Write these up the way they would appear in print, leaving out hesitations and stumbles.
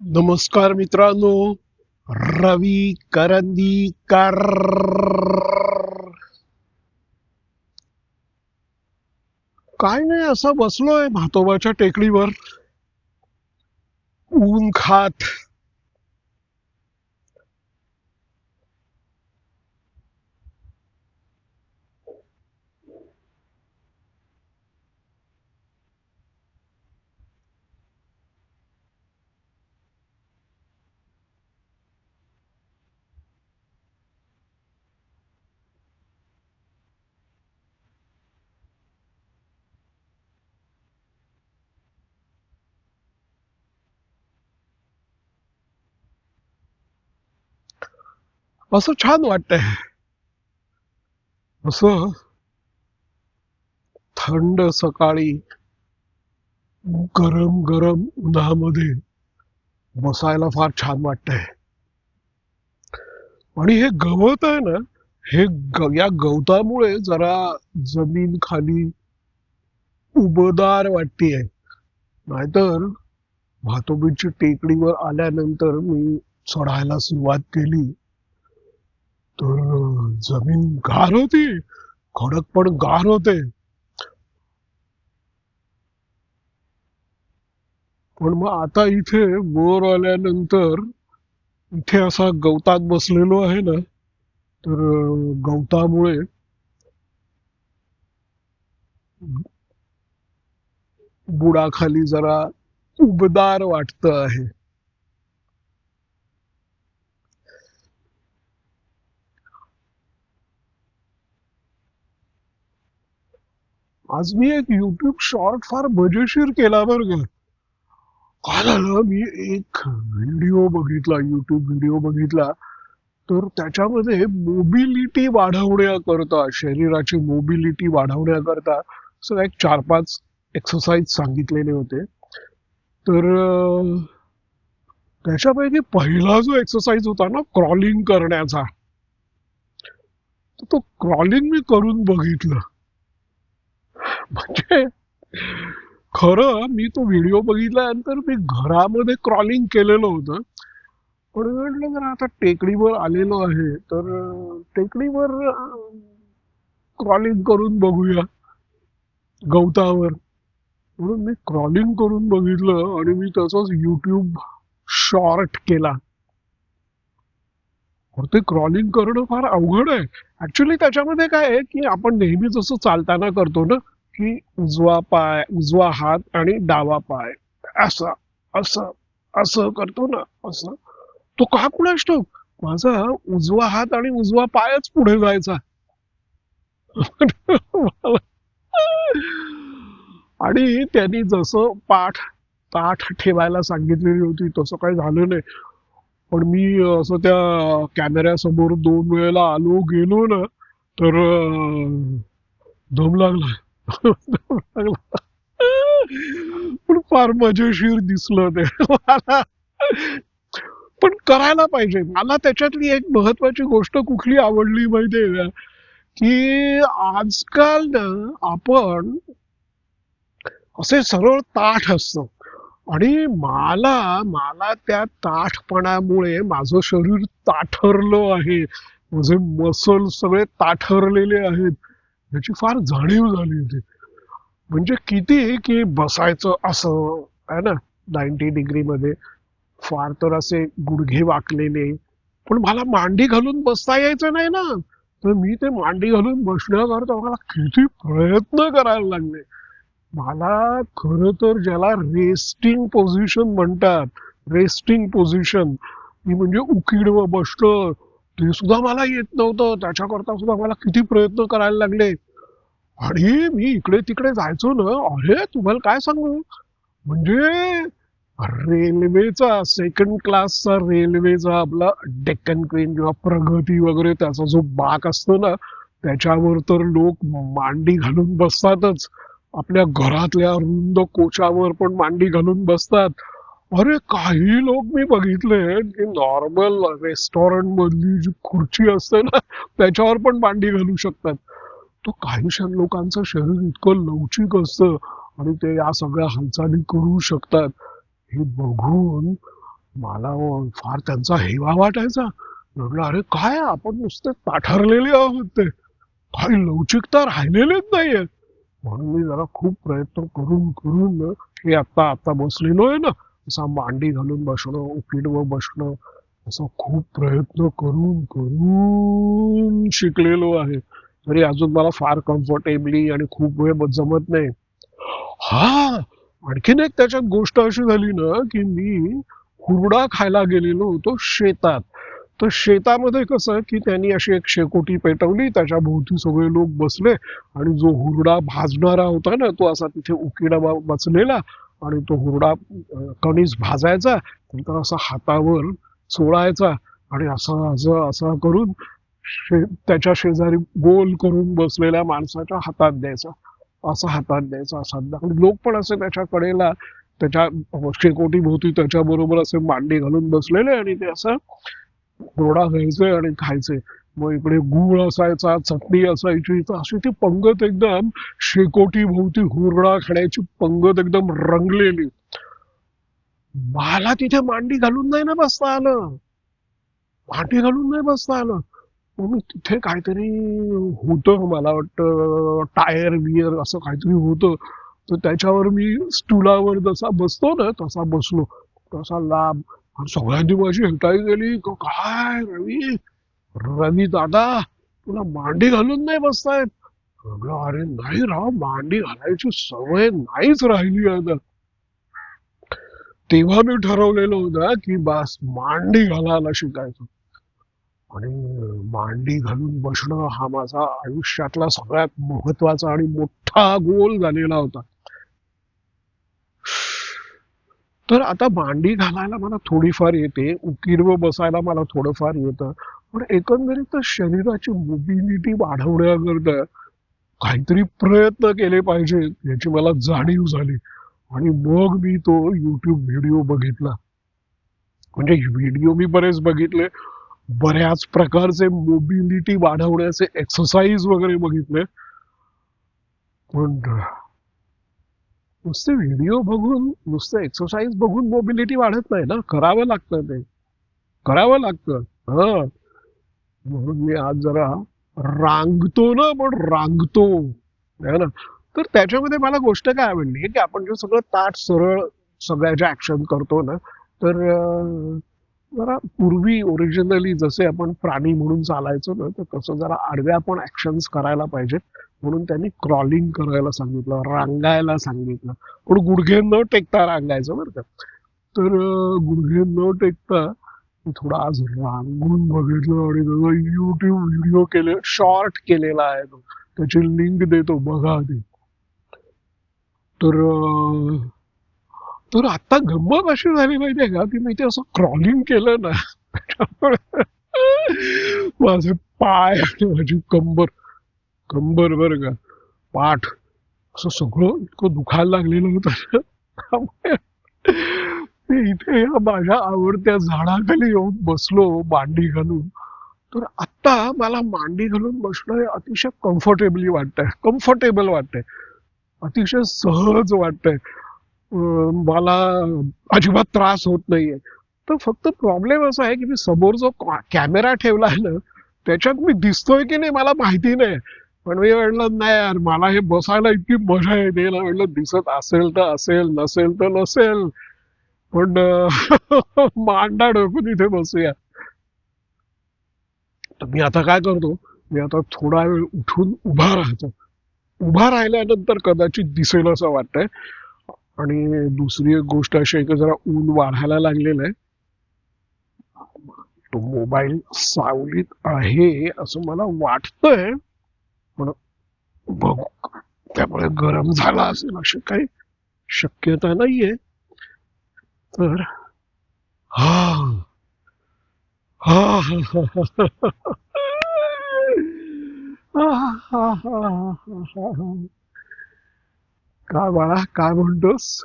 नमस्कार मित्रांनो. रवी करंदीकर. काय नाही, असं बसलोय भातोबाच्या टेकडीवर ऊन खात. असं छान वाटतंय. असं थंड सकाळी गरम गरम उन्हामध्ये बसायला फार छान वाटतंय. आणि हे गवत आहे ना, या गवतामुळे जरा जमीन खाली उबदार वाटतेय. नाहीतर भातोबीची टेकडीवर आल्यानंतर मी चढायला सुरुवात केली तर जमीन गार होती, खडक पण गार होते. पण मग आता इथे वर आल्यानंतर इथे असा गवतात बसलेलो आहे ना, तर गवतामुळे बुडाखाली जरा उबदार वाटत आहे. आज मी एक युट्यूब शॉर्ट फार मजेशीर केला बरं का. काय झालं, मी एक व्हिडिओ बघितला, युट्यूब व्हिडिओ बघितला. तर त्याच्यामध्ये मोबिलिटी वाढवण्याकरता, शरीराची मोबिलिटी वाढवण्याकरता असं एक 4-5 एक्सरसाइज सांगितलेले होते. तर त्याच्यापैकी पहिला जो एक्सरसाइज होता ना, क्रॉलिंग करण्याचा, तर तो क्रॉलिंग मी करून बघितलं. म्हणजे खरं मी तो व्हिडिओ बघितल्यानंतर मी घरामध्ये क्रॉलिंग केलेलं होतं. पण म्हटलं जर आता टेकडीवर आलेलो आहे तर टेकडीवर क्रॉलिंग करून बघूया गवतावर. म्हणून मी क्रॉलिंग करून बघितलं आणि मी तसंच युट्यूब शॉर्ट केला. तर ते क्रॉलिंग करणं फार अवघड आहे. ऍक्च्युली त्याच्यामध्ये काय आहे की आपण नेहमी जसं चालताना करतो ना, की उजवा पाय, उजवा हात आणि डावा पाय, असं असं असं करतो ना, असं. तो का कुणास ठाऊक माझा उजवा हात आणि उजवा पायच पुढे जायचा. आणि त्यांनी जसं ताठ ठेवायला सांगितलेली होती तसं काही झालं नाही. पण मी असं त्या कॅमेऱ्यासमोर 2 वेळेला आलो गेलो ना, तर दम लागला. दम लागला. पण फार मजेशीर दिसलं ते मला. पण करायला पाहिजे. मला त्याच्यातली एक महत्वाची गोष्ट कुठली आवडली माहितीये का, की आजकाल ना आपण असे सरळ ताठ असतो. आणि मला मला त्या ताठपणामुळे माझं शरीर ताठरलं आहे. माझे मसल सगळे ताठरलेले आहेत. याची फार जाणीव झाली होती. म्हणजे किती की बसायचं असं आहे ना, 90 डिग्री मध्ये, फार तर असे गुडघे वाकलेले. पण मला मांडी घालून बसता यायचं नाही ना. तर मी ते मांडी घालून बसण्याकरता मला किती प्रयत्न करायला लागले. मला खरं तर ज्याला रेस्टिंग पोझिशन म्हणतात, रेस्टिंग पोझिशन, मी म्हणजे उकिडवं बसलं, ते सुद्धा मला येत नव्हतं. त्याच्याकरता सुद्धा मला किती प्रयत्न करायला लागले. आणि मी इकडे तिकडे जायचो ना, अरे तुम्हाला काय सांगू, म्हणजे रेल्वेचा, सेकंड क्लासचा रेल्वेचा आपला डेक्कन क्वीन किंवा प्रगती वगैरे त्याचा जो बाक असतो ना, त्याच्यावर तर लोक मांडी घालून बसतातच. आपल्या घरातल्या रुंद कोचावर पण मांडी घालून बसतात. अरे काही लोक मी बघितले की नॉर्मल रेस्टॉरंट मधली जी खुर्ची असते ना, त्याच्यावर पण मांडी घालू शकतात. तो काही लोकांचं शरीर इतकं लवचिक असतं आणि ते या सगळ्या हालचाली करू शकतात. हे बघून मला फार त्यांचा हेवा वाटायचा. म्हटलं अरे काय आपण नुसते ताठरलेले आहोत, ते काही लवचिकता राहिलेलीच नाहीये. म्हणून मी जरा खूप प्रयत्न करून करून ना, हे आता आता बसलेलो आहे ना, असा मांडी घालून बसणं, उकीडवर बसणं, असं खूप प्रयत्न करून करून शिकलेलो आहे. तरी अजून मला फार कम्फर्टेबली आणि खूप वेळ जमत नाही. हा, आणखीन एक त्याच्यात गोष्ट अशी झाली ना, की मी हुरडा खायला गेलेलो होतो शेतात. तर शेतामध्ये कसं की त्यांनी अशी एक शेकोटी पेटवली, त्याच्या भोवती सगळे लोक बसले आणि जो हुरडा भाजणारा होता ना, तो असा तिथे उकिडा बसलेला आणि तो हुरडा कणीस भाजायचा, नंतर असा हातावर चोळायचा आणि असं असं असं करून त्याच्या शेजारी गोल करून बसलेल्या माणसाच्या हातात द्यायचा. असा हातात द्यायचा, असा आणि लोक पण असे त्याच्या कडेला त्याच्या शेकोटी भोवती त्याच्या बरोबर असे मांडी घालून बसलेले आणि ते असं हुरडा घ्यायचे आणि खायचे. मग इकडे गूळ असायचा, चटणी असायची, तर अशी ती पंगत एकदम शेकोटी भोवती हुरडा खाण्याची पंगत एकदम रंगलेली. मला तिथे मांडी घालून नाही ना बसता आलं. मांडी घालून नाही बसता आलं. मग मी तिथे काहीतरी होतं, मला वाटतं टायर बियर असं काहीतरी होतं. तर त्याच्यावर मी स्टुलावर जसा बसतो ना तसा बसलो, तसा लांब. आणि सगळ्यांनी माझी हेटाळी गेली, काय रवी, रवी दादा, तुला मांडी घालून नाही बसतायत?" म्हटलं, अरे नाही राव, मांडी घालायची सवय नाहीच राहिली आता. तेव्हा मी ठरवलेलं होतं की बस मांडी घालायला शिकायचं. आणि मांडी घालून बसणं हा माझा आयुष्यातला सगळ्यात महत्वाचा आणि मोठा गोल झालेला होता. तर आता मांडी घालायला मला थोडीफार येते, उकीरवर बसायला मला थोडंफार येतं, पण एकंदरीत शरीराची मोबिलिटी वाढवण्याकरता काहीतरी प्रयत्न केले पाहिजे याची मला जाणीव झाली. आणि मग मी तो युट्यूब व्हिडिओ बघितला. म्हणजे व्हिडिओ मी बरेच बघितले, बऱ्याच प्रकारचे मोबिलिटी वाढवण्याचे एक्सरसाइज वगैरे बघितले. पण नुसते व्हिडिओ बघून, नुसते एक्सरसाइज बघून मोबिलिटी वाढत नाही ना, करावं लागतं ते, करावं लागतं. हा, म्हणून मी आज जरा रांगतो ना, पण रांगतो है ना. तर त्याच्यामध्ये मला गोष्ट काय आवडली की आपण जे सगळं ताट सरळ सगळ्याच्या ऍक्शन करतो ना, तर जरा पूर्वी ओरिजिनली जसे आपण प्राणी म्हणून चालायचो ना, तर तसं जरा आडव्या पण ऍक्शन्स करायला पाहिजेत. म्हणून त्यांनी क्रॉलिंग करायला सांगितलं, रांगायला सांगितलं. पण गुडघे न टेकता रांगायचं बरं का. तर गुडघे न टेकता मी थोडा आज रांगून बघितलं आणि त्याचा युट्यूब व्हिडिओ केले, शॉर्ट केलेला आहे तो, त्याची लिंक देतो बघा आधी. तर तर आता गंमत अशी झाली माहितीये का, की मी ते असं क्रॉलिंग केलं ना, त्याच्यामुळे माझे पाय आणि माझी कंबर, कंबर बरं का, पाठ, असं सगळं इतकं दुखायला लागलेलं होतं. त्यामुळे मी इथे या माझ्या आवडत्या झाडाखाली येऊन बसलो मांडी घालून. तर आत्ता मला मांडी घालून बसणं हे अतिशय कम्फर्टेबली वाटतंय, कम्फर्टेबल वाटतंय, अतिशय सहज वाटतंय. मला अजिबात त्रास होत नाहीये. तर फक्त प्रॉब्लेम असा आहे की मी समोर जो कॅमेरा ठेवला आहे ना, त्याच्यात मी दिसतोय की नाही मला माहिती नाही. पण मी म्हटलं नाही यार, मला हे बसायला इतकी मजा येते ना, म्हटलं दिसत असेल तर असेल, नसेल तर नसेल, पण मांडा डोकून इथे बसूया. तर मी आता काय करतो, मी आता थोडा वेळ उठून उभा राहतो. उभा राहिल्यानंतर कदाचित दिसेल असं वाटतंय. आणि दुसरी एक गोष्ट अशी आहे की जरा ऊन वाढायला लागलेलं आहे. तो मोबाईल सावलीत आहे असं मला वाटतंय, पण बघू, त्यामुळे गरम झाला असेल अशी काही शक्यता नाहीये. तर हा, हा, हा, हा, हा, हा, हा, हा, हा, हा, हा. काय बाळा, काय म्हणतोस?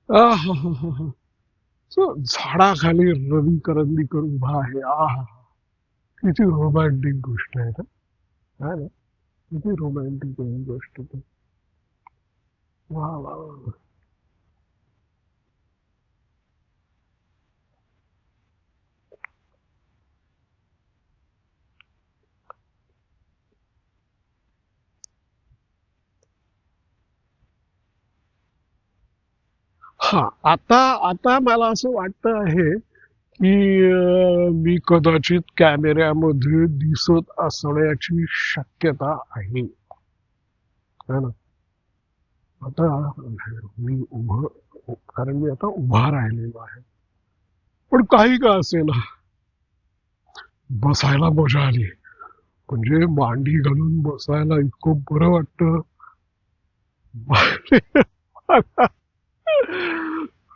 आ, हा, हा, हा, हा. झाडाखाली रवी करंदीकर उभा आहे. आहा, किती रोमॅन्टिक गोष्ट आहे ना, है ना? किती रोमॅन्टिक आहे ही गोष्ट तर. वा वा वा. हा, आता आता मला असं वाटतं आहे की मी कदाचित कॅमेऱ्यामध्ये दिसत असण्याची शक्यता आहे, है ना. आता मी उभं, कारण मी आता उभा राहिलेलो आहे. पण काही का असेना, बसायला मजा आली. म्हणजे मांडी घालून बसायला इतकं बरं वाटतं.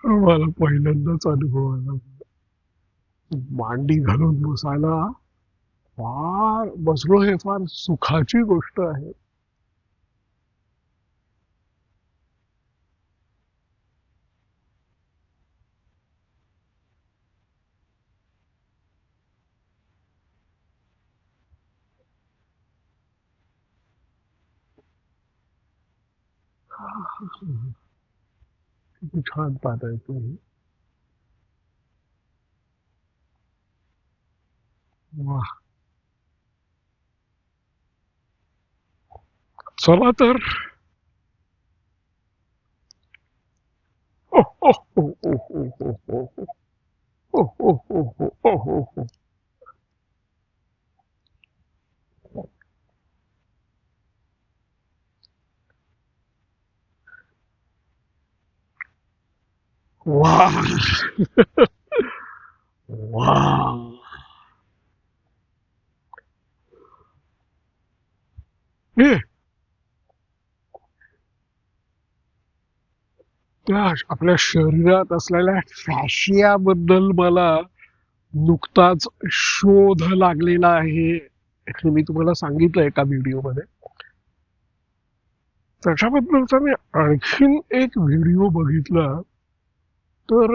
मला पहिल्यांदाच अनुभव आला. मांडी घालून बसायला फार बसलो, हे फार सुखाची गोष्ट आहे. किती छान पाहताय तुम्ही. वा. चला तर. ओ, ओ, ओ, ओ, ओ, ओ, ओ, ओ, ओ, ओ, ओ, ओ, ओ, ओ. वा. वा. हे, त्या आपल्या शरीरात असलेल्या फॅशिया बद्दल मला नुकताच शोध लागलेला आहे, हे मी तुम्हाला सांगितलं एका व्हिडिओमध्ये. त्याच्याबद्दलचा मी आणखीन एक व्हिडिओ बघितला. तर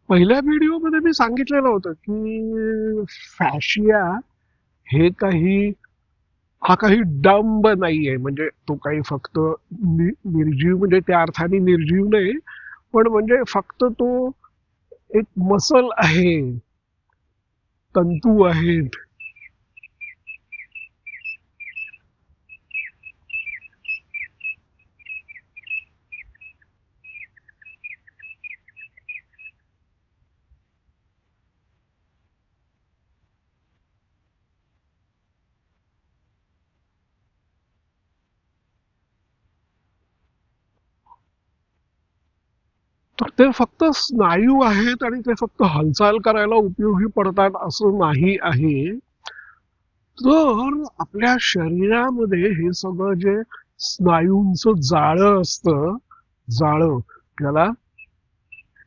पहिल्या व्हिडिओमध्ये मी सांगितलेलं होतं की फॅशिया हे काही डंब नाहीये. म्हणजे तो काही फक्त निर्जीव, म्हणजे त्या अर्थाने निर्जीव नाही, पण म्हणजे फक्त तो एक मसल आहे, तंतू आहेत. तर ते फक्त स्नायू आहेत आणि ते फक्त हालचाल करायला उपयोगी पडतात असं नाही आहे. तर आपल्या शरीरामध्ये हे सगळं जे स्नायूंचं जाळं असतं, जाळं, त्याला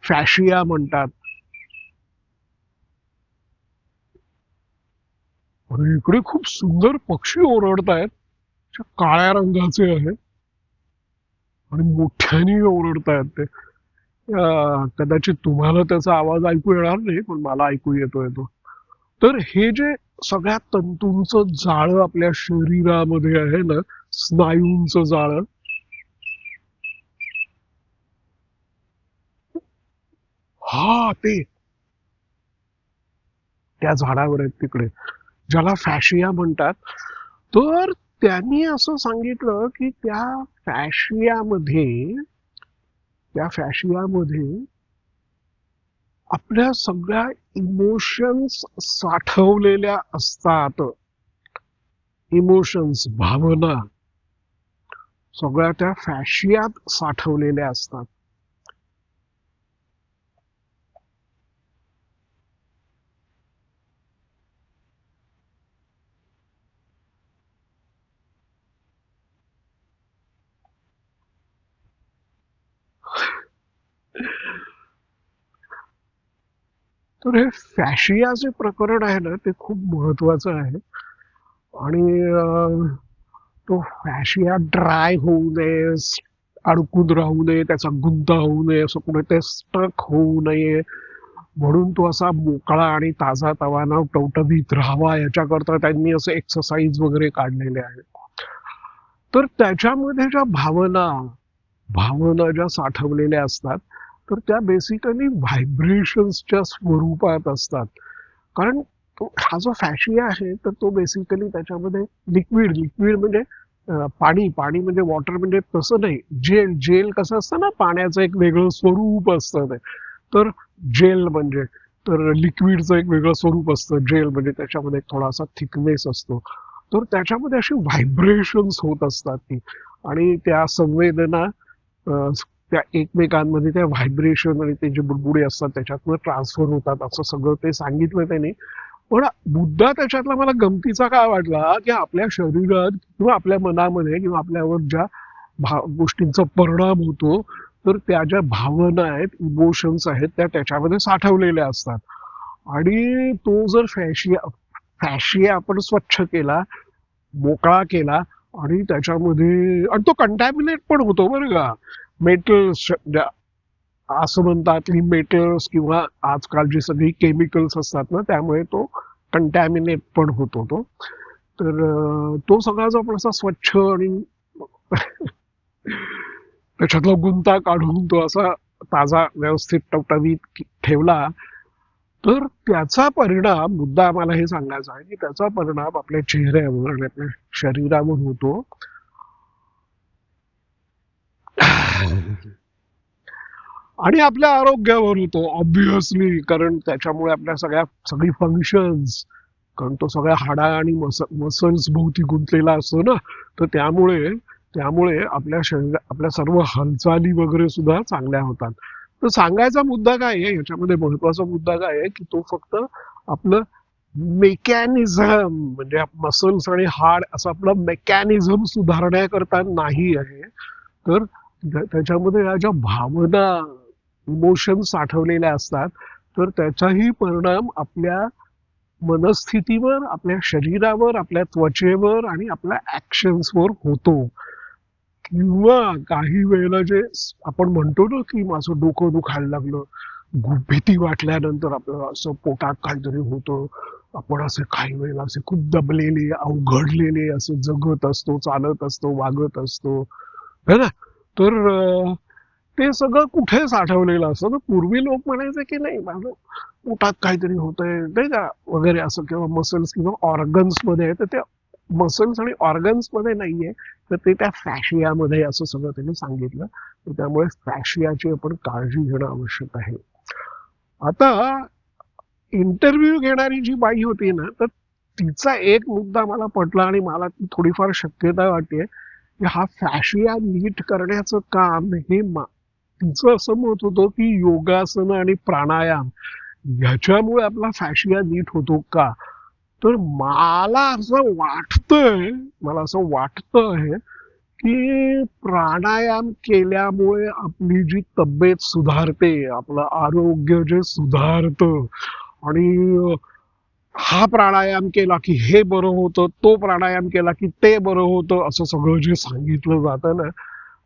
फॅशिया म्हणतात. आणि इकडे खूप सुंदर पक्षी ओरडतायत, जे काळ्या रंगाचे आहेत आणि मोठ्याने ओरडतायत ते. कदाचित तुम्हाला त्याचा आवाज ऐकू येणार नाही, पण मला ऐकू येतोय तो. तर हे जे सगळ्या तंतूंचं जाळं आपल्या शरीरामध्ये आहे ना, स्नायूंचं जाळं, हा ते त्या झाडावर आहेत तिकडे, ज्याला फॅशिया म्हणतात. तर त्यांनी असं सांगितलं की त्या फॅशियामध्ये आपल्या सगळ्या इमोशन्स साठवलेल्या असतात. इमोशन्स, भावना, सगळ्या त्या फॅशियात साठवलेल्या असतात. तर हे फॅशियाचे प्रकरण आहे ना, ते खूप महत्वाचं आहे. आणि तो फॅशिया ड्राय होऊ नये, अडकून राहू नये, त्याचा गुंता होऊ नये, असं कुठे ते स्टक होऊ नये, म्हणून तो असा मोकळा आणि ताजा तवाना टवटवीत राहावा, याच्याकरता त्यांनी असे एक्सरसाइज वगैरे काढलेले आहेत. तर त्याच्यामध्ये ज्या भावना भावना ज्या साठवलेल्या असतात, तर त्या बेसिकली व्हायब्रेशन्सच्या स्वरूपात असतात. कारण हा जो फॅशिया आहे, तर तो बेसिकली त्याच्यामध्ये लिक्विड लिक्विड म्हणजे पाणी पाणी म्हणजे वॉटर म्हणजे तसं नाही, जेल जेल कसं असतं ना, पाण्याचं एक वेगळं स्वरूप असतं ते. तर जेल म्हणजे, तर लिक्विडचं एक वेगळं स्वरूप असतं जेल म्हणजे, त्याच्यामध्ये एक थोडासा थिकनेस असतो. तर त्याच्यामध्ये अशी व्हायब्रेशन्स होत असतात ती, आणि त्या संवेदना त्या एकमेकांमध्ये त्या व्हायब्रेशन आणि ते जे बुडबुडे असतात त्याच्यातनं ट्रान्सफर होतात, असं सगळं ते सांगितलं त्यांनी. पण मुद्दा त्याच्यातला मला गमतीचा काय वाटला, की आपल्या शरीरात किंवा आपल्या मनामध्ये किंवा आपल्यावर ज्या गोष्टींचा परिणाम होतो, तर त्या ज्या भावना आहेत, इमोशन्स आहेत, त्या त्याच्यामध्ये साठवलेल्या असतात. आणि तो जर फॅशिया फॅशिया आपण स्वच्छ केला, मोकळा केला, आणि त्याच्यामध्ये, आणि तो कंटॅमिनेट पण होतो बरं का. मेटल्स, असं म्हणतात की मेटल्स किंवा आजकाल जी सगळी केमिकल्स असतात ना, त्यामुळे तो कंटॅमिनेट पण होतो तो. तर तो सगळा जो आपण असा स्वच्छ आणि त्याच्यातला गुंता काढून तो असा ताजा व्यवस्थित टवटवीत ठेवला, तर त्याचा परिणाम, मुद्दा आम्हाला हे सांगायचा आहे की त्याचा परिणाम आपल्या चेहऱ्यावर आणि आपल्या शरीरावर होतो. आणि आपल्या आरोग्यावर होतो ऑब्विसली, कारण त्याच्यामुळे आपल्या सगळी फंक्शन्स, कारण तो सगळ्या हाडा आणि मसल्स भोवती गुंतलेला असतो ना, तर त्यामुळे त्यामुळे आपल्या आपल्या सर्व हालचाली वगैरे सुद्धा चांगल्या होतात. तर सांगायचा मुद्दा काय आहे याच्यामध्ये, महत्वाचा मुद्दा काय आहे की तो फक्त आपलं मेकॅनिझम, म्हणजे मसल्स आणि हाड असं आपलं मेकॅनिझम सुधारण्याकरता नाही आहे. तर त्याच्यामध्ये या ज्या भावना, इमोशन साठवलेल्या असतात, तर त्याचाही परिणाम आपल्या मनस्थितीवर, आपल्या शरीरावर, आपल्या त्वचेवर आणि आपल्या ऍक्शन्सवर होतो. किंवा काही वेळेला जे आपण म्हणतो ना की माझं डोकं दुखायला लागलं, भीती वाटल्यानंतर आपल्याला असं पोटात काहीतरी होतं, आपण असे काही वेळेला असे खूप दबलेले, अवघडलेले असे जगत असतो, चालत असतो, वागत असतो, है ना. तर ते सगळं कुठे साठवलेलं असतं. तर पूर्वी लोक म्हणायचे की नाही, माझं पोटात काहीतरी होतंय नाही का वगैरे असं, किंवा मसल्स किंवा ऑर्गन्स मध्ये आहे, तर त्या मसल्स आणि ऑर्गन्स मध्ये नाहीये, तर ते त्या फॅशियामध्ये, असं सगळं त्यांनी सांगितलं. तर त्यामुळे फॅशियाची आपण काळजी घेणं आवश्यक आहे. आता इंटरव्ह्यू घेणारी जी बाई होती ना, तर तिचा एक मुद्दा मला पटला आणि मला ती थोडीफार शक्यता वाटते की हा फॅशिया नीट करण्याचं काम हे तिचं असं मत होतं की योगासन आणि प्राणायाम ह्याच्यामुळे आपला फॅशिया नीट होतो का. तर मला असं वाटतं आहे की प्राणायाम केल्यामुळे आपली जी तब्येत सुधारते, आपलं आरोग्य जे सुधारतं, आणि हा प्राणायाम केला की हे बरं होतं, तो प्राणायाम केला की ते बरं होतं, असं सगळं जे सांगितलं जातं ना,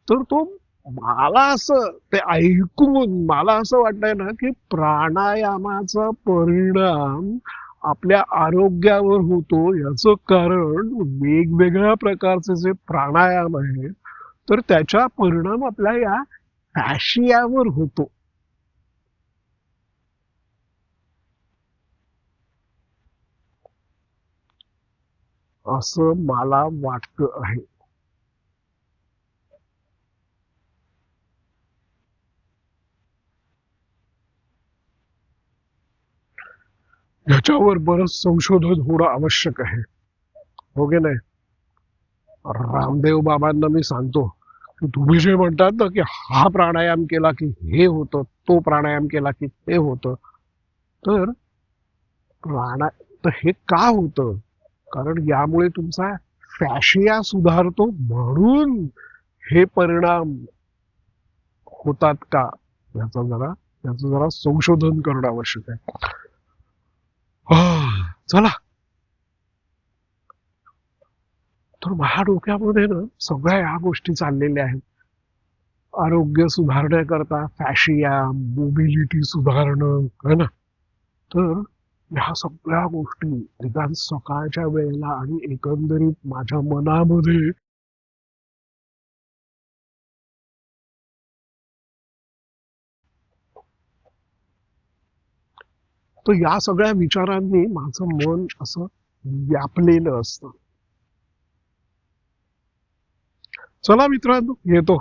तर तो, मला असं ते ऐकून मला असं वाटतंय ना की प्राणायामाचा परिणाम आपल्या आरोग्यावर होतो. याचं कारण वेगवेगळ्या प्रकारचे जे प्राणायाम आहेत, तर त्याचा परिणाम आपल्या या फॅशियावर होतो, असं मला वाटतं आहे. ह्याच्यावर बरंच संशोधन होणं आवश्यक आहे, हो की नाही. रामदेव बाबांना मी सांगतो की तुम्ही जे म्हणतात ना की हा प्राणायाम केला की हे होतं, तो प्राणायाम केला की ते होतं, तर प्राणा तर हे का होतं, कारण यामुळे तुमचा फॅशिया सुधारतो म्हणून हे परिणाम होतात का, याचं जरा संशोधन करणं आवश्यक आहे. चला, तर माझ्या डोक्यामध्ये ना सगळ्या ह्या गोष्टी चाललेल्या आहेत. आरोग्य सुधारण्याकरता फॅशिया, मोबिलिटी सुधारणं, है ना. तर ह्या सगळ्या गोष्टी निदान सकाळच्या वेळेला आणि एकंदरीत माझ्या मनामध्ये, तर या सगळ्या विचारांनी माझं मन असं व्यापलेलं असतं. चला मित्रांनो, येतो.